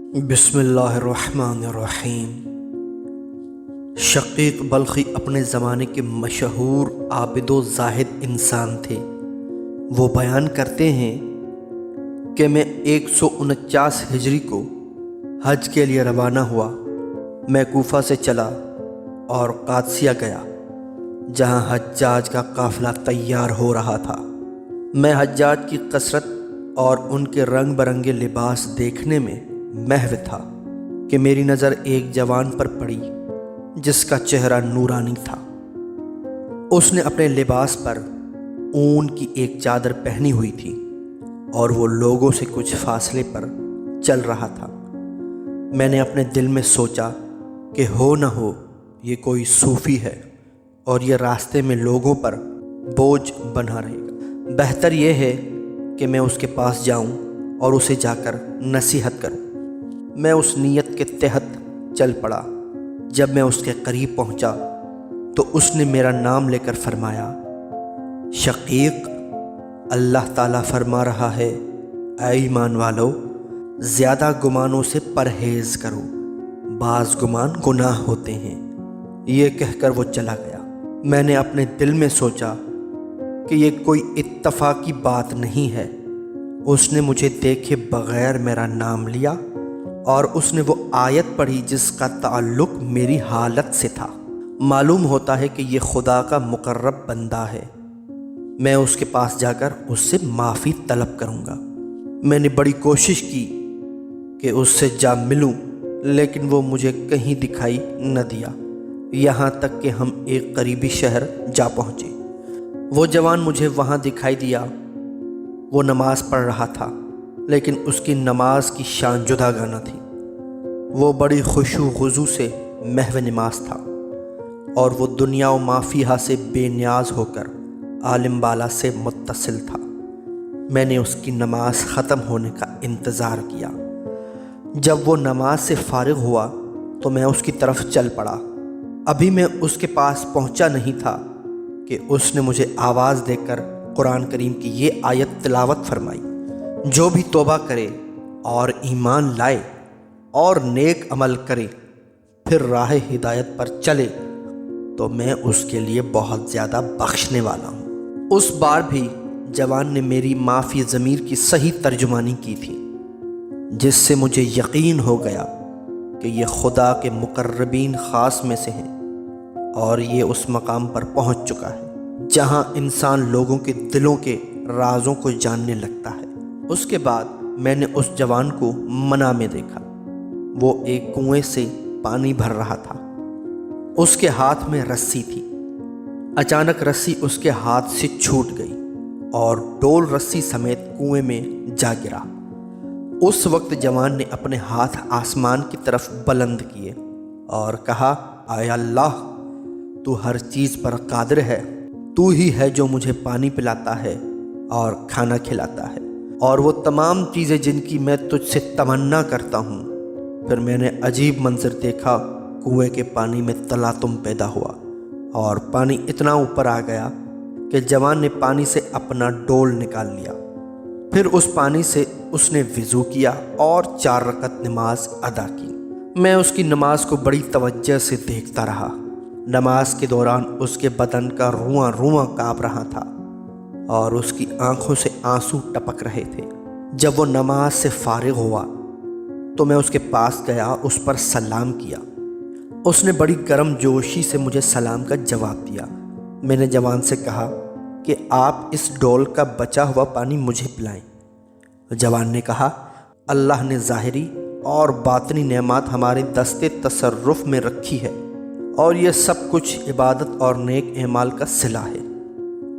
بسم اللہ الرحمن الرحیم۔ شقیق بلخی اپنے زمانے کے مشہور عابد و زاہد انسان تھے۔ وہ بیان کرتے ہیں کہ میں 149 ہجری کو حج کے لیے روانہ ہوا۔ میں کوفہ سے چلا اور قادسیہ گیا، جہاں حجاج کا قافلہ تیار ہو رہا تھا۔ میں حجاج کی کثرت اور ان کے رنگ برنگے لباس دیکھنے میں محو تھا کہ میری نظر ایک جوان پر پڑی جس کا چہرہ نورانی تھا۔ اس نے اپنے لباس پر اون کی ایک چادر پہنی ہوئی تھی اور وہ لوگوں سے کچھ فاصلے پر چل رہا تھا۔ میں نے اپنے دل میں سوچا کہ ہو نہ ہو یہ کوئی صوفی ہے اور یہ راستے میں لوگوں پر بوجھ بنا رہے گا۔ بہتر یہ ہے کہ میں اس کے پاس جاؤں اور اسے جا کر نصیحت کروں۔ میں اس نیت کے تحت چل پڑا۔ جب میں اس کے قریب پہنچا تو اس نے میرا نام لے کر فرمایا، شقیق، اللہ تعالیٰ فرما رہا ہے، اے ایمان والو، زیادہ گمانوں سے پرہیز کرو، بعض گمان گناہ ہوتے ہیں۔ یہ کہہ کر وہ چلا گیا۔ میں نے اپنے دل میں سوچا کہ یہ کوئی اتفاقی بات نہیں ہے۔ اس نے مجھے دیکھے بغیر میرا نام لیا اور اس نے وہ آیت پڑھی جس کا تعلق میری حالت سے تھا۔ معلوم ہوتا ہے کہ یہ خدا کا مقرب بندہ ہے۔ میں اس کے پاس جا کر اس سے معافی طلب کروں گا۔ میں نے بڑی کوشش کی کہ اس سے جا ملوں، لیکن وہ مجھے کہیں دکھائی نہ دیا، یہاں تک کہ ہم ایک قریبی شہر جا پہنچے۔ وہ جوان مجھے وہاں دکھائی دیا۔ وہ نماز پڑھ رہا تھا، لیکن اس کی نماز کی شان جداگانہ تھی۔ وہ بڑی خشوع خضوع سے محو نماز تھا اور وہ دنیا و ما فیہا سے بے نیاز ہو کر عالم بالا سے متصل تھا۔ میں نے اس کی نماز ختم ہونے کا انتظار کیا۔ جب وہ نماز سے فارغ ہوا تو میں اس کی طرف چل پڑا۔ ابھی میں اس کے پاس پہنچا نہیں تھا کہ اس نے مجھے آواز دے کر قرآن کریم کی یہ آیت تلاوت فرمائی، جو بھی توبہ کرے اور ایمان لائے اور نیک عمل کرے پھر راہ ہدایت پر چلے تو میں اس کے لیے بہت زیادہ بخشنے والا ہوں۔ اس بار بھی جوان نے میری معافی ضمیر کی صحیح ترجمانی کی تھی، جس سے مجھے یقین ہو گیا کہ یہ خدا کے مقربین خاص میں سے ہیں اور یہ اس مقام پر پہنچ چکا ہے جہاں انسان لوگوں کے دلوں کے رازوں کو جاننے لگتا ہے۔ اس کے بعد میں نے اس جوان کو منام میں دیکھا۔ وہ ایک کنویں سے پانی بھر رہا تھا۔ اس کے ہاتھ میں رسی تھی۔ اچانک رسی اس کے ہاتھ سے چھوٹ گئی اور ڈول رسی سمیت کنویں میں جا گرا۔ اس وقت جوان نے اپنے ہاتھ آسمان کی طرف بلند کیے اور کہا، اے اللہ، تو ہر چیز پر قادر ہے۔ تو ہی ہے جو مجھے پانی پلاتا ہے اور کھانا کھلاتا ہے اور وہ تمام چیزیں جن کی میں تجھ سے تمنا کرتا ہوں۔ پھر میں نے عجیب منظر دیکھا۔ کنویں کے پانی میں تلاطم پیدا ہوا اور پانی اتنا اوپر آ گیا کہ جوان نے پانی سے اپنا ڈول نکال لیا۔ پھر اس پانی سے اس نے وضو کیا اور 4 رکعت نماز ادا کی۔ میں اس کی نماز کو بڑی توجہ سے دیکھتا رہا۔ نماز کے دوران اس کے بدن کا رواں رواں کانپ رہا تھا اور اس کی آنکھوں سے آنسو ٹپک رہے تھے۔ جب وہ نماز سے فارغ ہوا تو میں اس کے پاس گیا، اس پر سلام کیا۔ اس نے بڑی گرم جوشی سے مجھے سلام کا جواب دیا۔ میں نے جوان سے کہا کہ آپ اس ڈول کا بچا ہوا پانی مجھے پلائیں۔ جوان نے کہا، اللہ نے ظاہری اور باطنی نعمات ہمارے دستے تصرف میں رکھی ہے اور یہ سب کچھ عبادت اور نیک اعمال کا صلہ ہے۔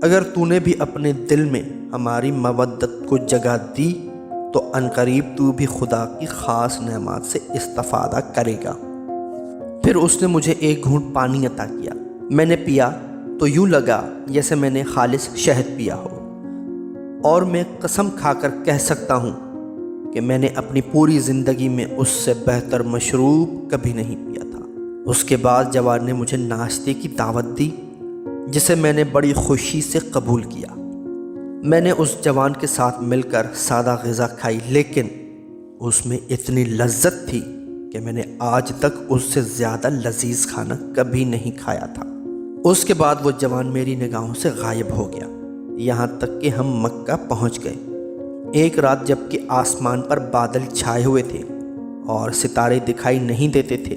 اگر تو نے بھی اپنے دل میں ہماری مودت کو جگہ دی تو عنقریب تو بھی خدا کی خاص نعمات سے استفادہ کرے گا۔ پھر اس نے مجھے ایک گھونٹ پانی عطا کیا۔ میں نے پیا تو یوں لگا جیسے میں نے خالص شہد پیا ہو، اور میں قسم کھا کر کہہ سکتا ہوں کہ میں نے اپنی پوری زندگی میں اس سے بہتر مشروب کبھی نہیں پیا تھا۔ اس کے بعد جوان نے مجھے ناشتے کی دعوت دی، جسے میں نے بڑی خوشی سے قبول کیا۔ میں نے اس جوان کے ساتھ مل کر سادہ غذا کھائی، لیکن اس میں اتنی لذت تھی کہ میں نے آج تک اس سے زیادہ لذیذ کھانا کبھی نہیں کھایا تھا۔ اس کے بعد وہ جوان میری نگاہوں سے غائب ہو گیا، یہاں تک کہ ہم مکہ پہنچ گئے۔ ایک رات جب کہ آسمان پر بادل چھائے ہوئے تھے اور ستارے دکھائی نہیں دیتے تھے،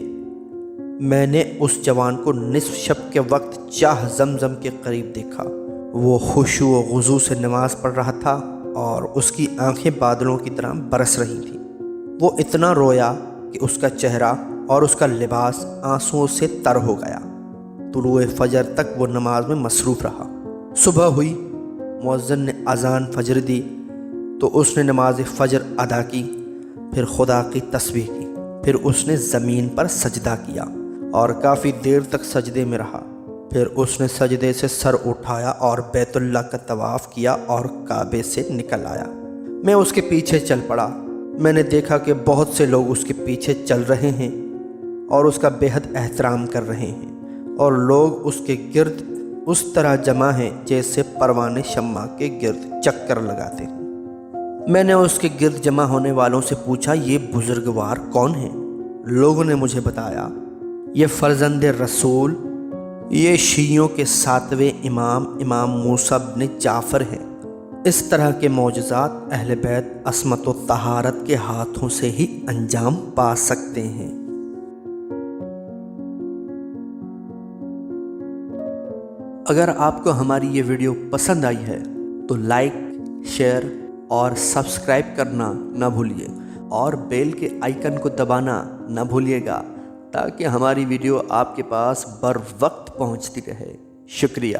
میں نے اس جوان کو نصف شب کے وقت چاہ زمزم کے قریب دیکھا۔ وہ خشوع و خضوع سے نماز پڑھ رہا تھا اور اس کی آنکھیں بادلوں کی طرح برس رہی تھیں۔ وہ اتنا رویا کہ اس کا چہرہ اور اس کا لباس آنسوؤں سے تر ہو گیا۔ طلوع فجر تک وہ نماز میں مصروف رہا۔ صبح ہوئی، مؤذن نے اذان فجر دی تو اس نے نماز فجر ادا کی، پھر خدا کی تسبیح کی، پھر اس نے زمین پر سجدہ کیا اور کافی دیر تک سجدے میں رہا۔ پھر اس نے سجدے سے سر اٹھایا اور بیت اللہ کا طواف کیا اور کعبے سے نکل آیا۔ میں اس کے پیچھے چل پڑا۔ میں نے دیکھا کہ بہت سے لوگ اس کے پیچھے چل رہے ہیں اور اس کا بے حد احترام کر رہے ہیں، اور لوگ اس کے گرد اس طرح جمع ہیں جیسے پروانے شمع کے گرد چکر لگاتے ہیں۔ میں نے اس کے گرد جمع ہونے والوں سے پوچھا، یہ بزرگوار کون ہیں؟ لوگوں نے مجھے بتایا، یہ فرزند رسول، یہ شیعوں کے 7ویں امام موسیٰ بن جعفر ہیں۔ اس طرح کے معجزات اہل بیت عصمت و طہارت کے ہاتھوں سے ہی انجام پا سکتے ہیں۔ اگر آپ کو ہماری یہ ویڈیو پسند آئی ہے تو لائک، شیئر اور سبسکرائب کرنا نہ بھولیے، اور بیل کے آئیکن کو دبانا نہ بھولیے گا تاکہ ہماری ویڈیو آپ کے پاس بر وقت پہنچتی رہے۔ شکریہ۔